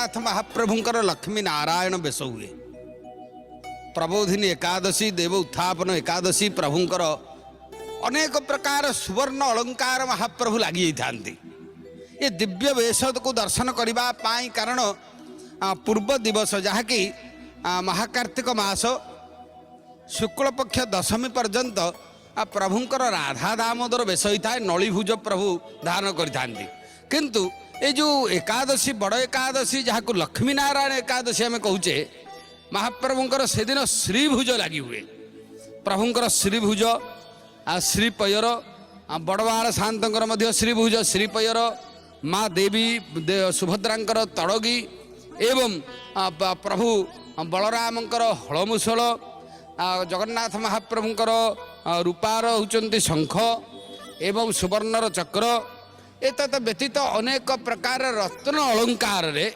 जगन्नाथ महाप्रभुंकर लक्ष्मी नारायण बेश हुए। प्रबोधिनी एकादशी देव उत्थापन एकादशी प्रभुंकर अनेक प्रकार सुवर्ण अलंकार महाप्रभु लगी था। ये दिव्य वेश को दर्शन करने कारण पूर्व दिवस जहाँकि महाकार्तिक मास शुक्ल पक्ष दशमी पर्यंत प्रभुंकर राधा दामोदर बेश होता है। नलीभुज प्रभु धारण किंतु ये जो एकादशी बड़ एकादशी जहाँ को लक्ष्मी नारायण एकादशी आम कहे महाप्रभुंकर से दिन श्रीभुज लगी हुए। प्रभुंकर श्रीभुज श्रीपयर बड़वाड़ शांतर श्रीभुज श्रीपयर माँ देवी सुभद्रांकर तड़गी एवं प्रभु बलरामंकर हलमुसल जगन्नाथ महाप्रभुंकर रूपार होचंती शंख एवं सुवर्णर चक्र एतत् व्यतीत अनेक प्रकार रत्न अलंकार रे